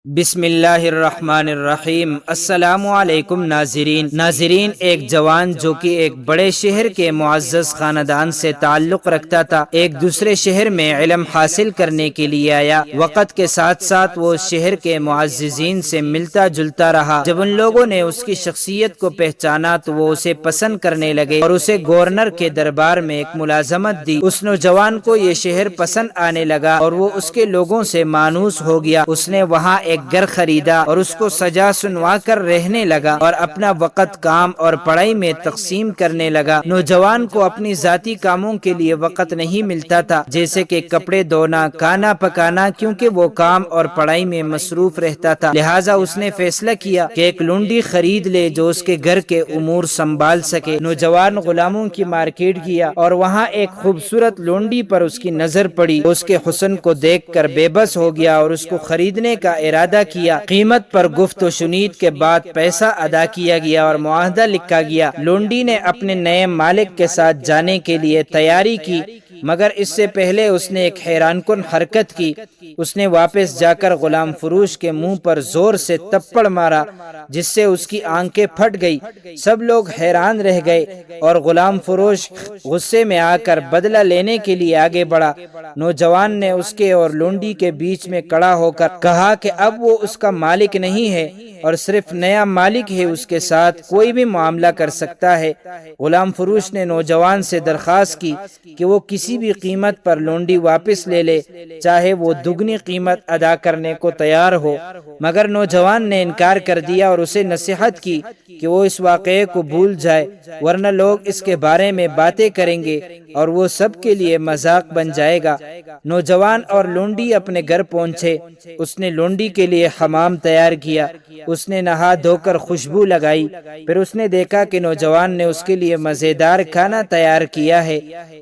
بسم اللہ الرحمن الرحیم۔ السلام علیکم ناظرین، ایک جوان جو کہ ایک بڑے شہر کے معزز خاندان سے تعلق رکھتا تھا، ایک دوسرے شہر میں علم حاصل کرنے کے لیے آیا۔ وقت کے ساتھ ساتھ وہ شہر کے معززین سے ملتا جلتا رہا۔ جب ان لوگوں نے اس کی شخصیت کو پہچانا تو وہ اسے پسند کرنے لگے اور اسے گورنر کے دربار میں ایک ملازمت دی۔ اس نوجوان کو یہ شہر پسند آنے لگا اور وہ اس کے لوگوں سے مانوس ہو گیا۔ اس نے وہاں ایک گھر خریدا اور اس کو سجا سنوا کر رہنے لگا اور اپنا وقت کام اور پڑھائی میں تقسیم کرنے لگا۔ نوجوان کو اپنی ذاتی کاموں کے لیے وقت نہیں ملتا تھا، جیسے کہ کپڑے دھونا، کھانا پکانا، کیونکہ وہ کام اور پڑھائی میں مصروف رہتا تھا۔ لہٰذا اس نے فیصلہ کیا کہ ایک لونڈی خرید لے جو اس کے گھر کے امور سنبھال سکے۔ نوجوان غلاموں کی مارکیٹ گیا اور وہاں ایک خوبصورت لونڈی پر اس کی نظر پڑی۔ اس کے حسن کو دیکھ کر بے بس ہو گیا اور اس کو خریدنے کا ارادہ کیا۔ قیمت پر گفت و شنید کے بعد پیسہ ادا کیا گیا اور معاہدہ لکھا گیا۔ لونڈی نے اپنے نئے مالک کے ساتھ جانے کے لیے تیاری کی، مگر اس سے پہلے اس نے ایک حیران کن حرکت کی۔ اس نے واپس جا کر غلام فروش کے منہ پر زور سے تپڑ مارا، جس سے اس کی آنکھیں پھٹ گئی۔ سب لوگ حیران رہ گئے اور غلام فروش غصے میں آ کر بدلہ لینے کے لیے آگے بڑھا۔ نوجوان نے اس کے اور لونڈی کے بیچ میں کھڑا ہو کر کہا کہ اب وہ اس کا مالک نہیں ہے اور صرف نیا مالک ہے، اس کے ساتھ کوئی بھی معاملہ کر سکتا ہے۔ غلام فروش نے نوجوان سے درخواست کی کہ وہ کسی بھی قیمت پر لونڈی واپس لے لے، چاہے وہ دگنی قیمت ادا کرنے کو تیار ہو، مگر نوجوان نے انکار کر دیا اور اسے نصیحت کی کہ وہ اس واقعے کو بھول جائے، ورنہ لوگ اس کے بارے میں باتیں کریں گے اور وہ سب کے لیے مذاق بن جائے گا۔ نوجوان اور لونڈی اپنے گھر پہنچے۔ اس نے لونڈی کے لیے حمام تیار کیا۔ اس نے نہا دھو کر خوشبو لگائی۔ پھر اس نے دیکھا کہ نوجوان نے اس کے لیے مزیدار کھانا تیار کیا ہے۔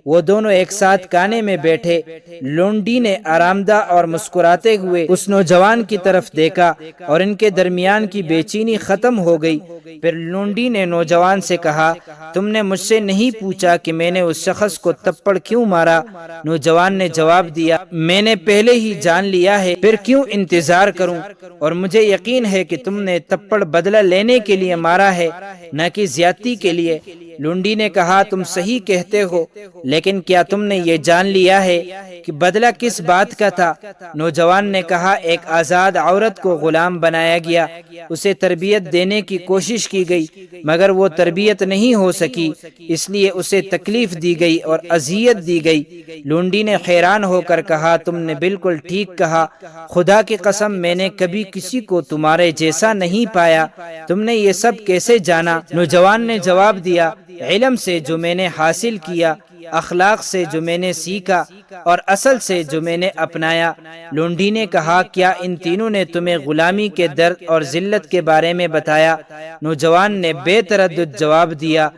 وہ دونوں ایک ساتھ کھانے میں بیٹھے۔ لونڈی نے آرامدہ اور مسکراتے ہوئے اس نوجوان کی طرف دیکھا اور ان کے درمیان کی بے چینی ختم ہو گئی۔ پھر لونڈی نے نوجوان سے کہا، تم نے مجھ سے نہیں پوچھا کہ میں نے اس شخص کو تپڑ کیوں مارا؟ نوجوان نے جواب دیا، میں نے پہلے ہی جان لیا ہے، پھر کیوں انتظار کروں؟ اور مجھے یقین ہے کہ تم نے تپڑ بدلہ لینے کے لیے مارا ہے، نہ کہ زیادتی کے لیے۔ لونڈی نے کہا، تم صحیح کہتے ہو، لیکن کیا تم نے یہ جان لیا ہے کہ بدلہ کس بات کا تھا؟ نوجوان نے کہا، ایک آزاد عورت کو غلام بنایا گیا، اسے تربیت دینے کی کوشش کی گئی، مگر وہ تربیت نہیں ہو سکی، اس لیے اسے تکلیف دی گئی اور اذیت دی گئی۔ لونڈی نے حیران ہو کر کہا، تم نے بالکل ٹھیک کہا، خدا کی قسم میں نے کبھی کسی کو تمہارے جیسا نہیں پایا، تم نے یہ سب کیسے جانا؟ نوجوان نے جواب دیا، علم سے جو میں نے حاصل کیا، اخلاق سے جو میں نے سیکھا اور اصل سے جو میں نے اپنایا۔ لونڈی نے کہا، کیا ان تینوں نے تمہیں غلامی کے درد اور ذلت کے بارے میں بتایا؟ نوجوان نے بے تردد جواب دیا،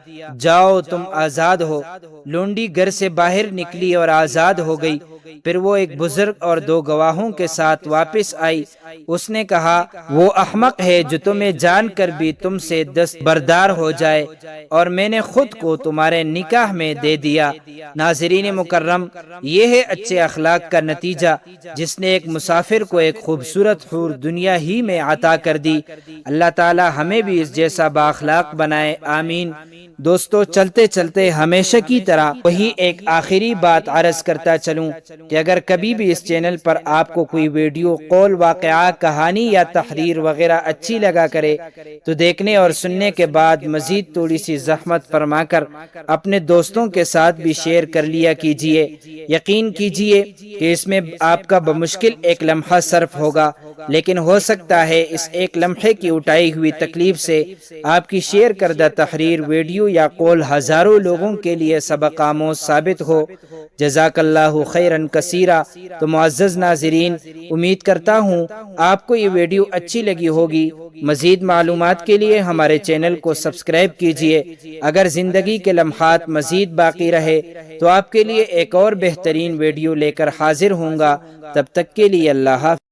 جاؤ تم آزاد ہو۔ لونڈی گھر سے باہر نکلی اور آزاد ہو گئی۔ پھر وہ ایک بزرگ اور دو گواہوں کے ساتھ واپس آئی۔ اس نے کہا، وہ احمق ہے جو تمہیں جان کر بھی تم سے دستبردار ہو جائے، اور میں نے خود کو تمہارے نکاح میں دے دیا۔ ناظرین مکرم، یہ ہے اچھے اخلاق کا نتیجہ، جس نے ایک مسافر کو ایک خوبصورت حور دنیا ہی میں عطا کر دی۔ اللہ تعالی ہمیں بھی اس جیسا با اخلاق بنائے، آمین۔ دوستو، چلتے چلتے ہمیشہ کی طرح وہی ایک آخری بات عرض کرتا چلوں کہ اگر کبھی بھی اس چینل پر آپ کو کوئی ویڈیو، قول، واقعہ، کہانی یا تحریر وغیرہ اچھی لگا کرے تو دیکھنے اور سننے کے بعد مزید تھوڑی سی زحمت فرما کر اپنے دوستوں کے ساتھ بھی شیئر کر لیا کیجئے۔ یقین کیجئے کہ اس میں آپ کا بمشکل ایک لمحہ صرف ہوگا، لیکن ہو سکتا ہے اس ایک لمحے کی اٹھائی ہوئی تکلیف سے آپ کی شیئر کردہ تحریر، ویڈیو یا قول ہزاروں لوگوں کے لیے سبق آموز ثابت ہو۔ جزاک اللہ خیرن کثیرا۔ تو معزز ناظرین، امید کرتا ہوں آپ کو یہ ویڈیو اچھی لگی ہوگی۔ مزید معلومات کے لیے ہمارے چینل کو سبسکرائب کیجئے۔ اگر زندگی کے لمحات مزید باقی رہے تو آپ کے لیے ایک اور بہترین ویڈیو لے کر حاضر ہوں گا۔ تب تک کے لیے اللہ حافظ۔